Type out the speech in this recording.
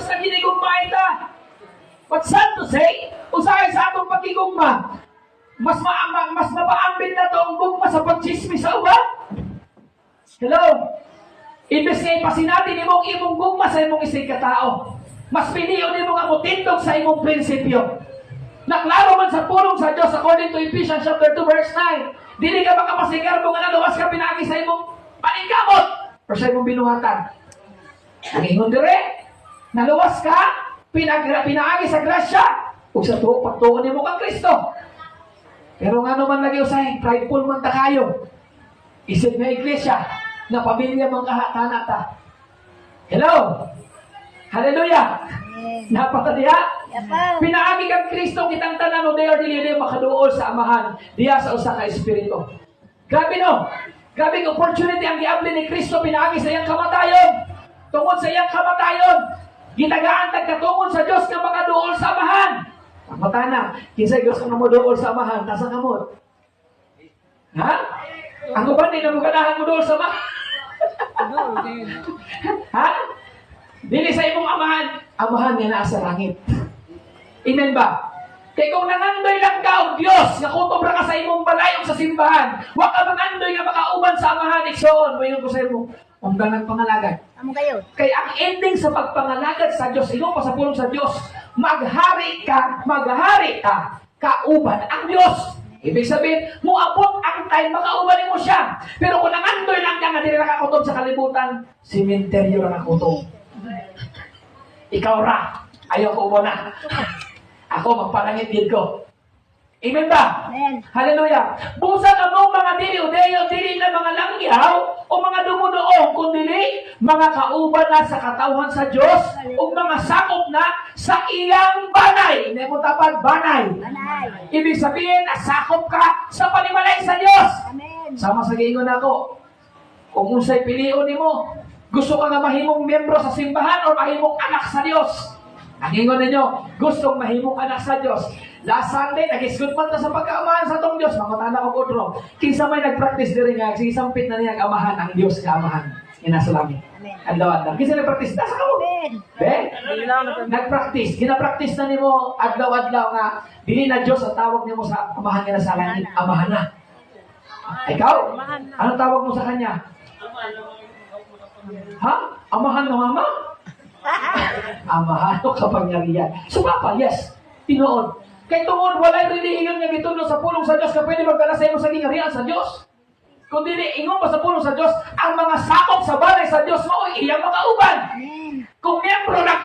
Diyos na ginigugmain ta. But sad to say, usahay sa atong pagigugma, mas mapaambit na to ang gugma sa pagchismis sa uban. Hello? Imbes nga ipasinatin imong gugma sa imong isig katao. Mas piliyo nimo nga mutindog sa imong prinsipyo. Naklaro man sa pulong sa Diyos according to Ephesians chapter 2 verse 9. Dili ka makapasigar kung naluwas ka pinagi sa imong paningkamot o sa imong binuhatan. Ang ingon dire, naluwas ka, pinaagi sa grasya o sa pagtuon nimo kang Kristo. Pero nga naman lagi usahay, prideful man ta kayo. Isip na iglesia, na pamilya mga kahatanata. Hello? Hallelujah! Napakadiha? Pinaagi kang Kristo kitang tanan o dayo dili makaduol sa amahan diya sa usa ka espiritu. Grabe no? Grabe ang opportunity ang giabli ni Kristo pinaagi sa iyang kamatayon. Tungod sa iyang kamatayon, gitagaan tagkatungod sa Dios nga makaduol sa amahan. Matana, kinsa Dios nga moduol sa amahan, tasa kamot. Ha? Ang uban di na mo ganahan moduol sa amahan. Ha? Dili sa imong amahan nga naa sa langit. Amen ba? Kaya kung nangandoy lang ka o Diyos, nga kutobra ka sa imong balayong sa simbahan, wag ka mangandoy nga makauban sa amahan, iksoon, mayroon ko sa imo, ang ganang pangalagad. Amo kayo. Kaya ang ending sa pagpangalagad sa Diyos, ikaw pa sa pulong sa Diyos, maghari ka, kauban ang Diyos. Ibig sabihin, muabot ang time, makauban mo siya. Pero kung nangandoy lang ka nga, dili nakakutob sa kalibutan, simenteryo lang nakutob. Ikaw ra, ayaw ko na. Ako, magpalangit din ko. Amen ba? Amen. Hallelujah. Busan among mga dili-udeyo, dili na mga langyaw, o mga dumudoong, kundi mga kauban na sa katawhan sa Diyos, o mga sakop na sa iyang banay. Hindi mo tapad, banay. Banay. Ibig sabihin, nasakop ka sa panimalay sa Diyos. Amen. Sama sa gingon ako, kung unsay pilion nimo, gusto ka nga mahimong miyembro sa simbahan o mahimong anak sa Diyos. Ang ingon ninyo, gustong mahimong anak sa Diyos. Last Sunday, nag-isgot man ta sa pagkaamahan sa tong Diyos. Makutana ko kutro. Kinsa may nag-practice diri nga, sisampit na niya amahan ang Diyos kaamahan. Inasa langit. Amen. Adlaw-adlaw. Kinsa nag-practice? Nasa ka mo. Amen. Be? Nag-practice. Gina-practice na nimo adlaw-adlaw nga dili na Diyos ang tawag nimo sa amahan nga sa langit. Amahan na. Ikaw? Anong tawag mo sa kanya? Ha? Amahan na mama? Amahan o kapangyarihan. So papa, yes. Tinuod. Kay tungod, walay relihiyon nga gitulo sa pulong sa Diyos na pwede magdala sa imo sa gingharian sa Diyos. Kung dili, ingon pa sa pulong sa Diyos, ang mga sakop sa balay sa Diyos mo, iyang makauban. Amen. Kung miyembro na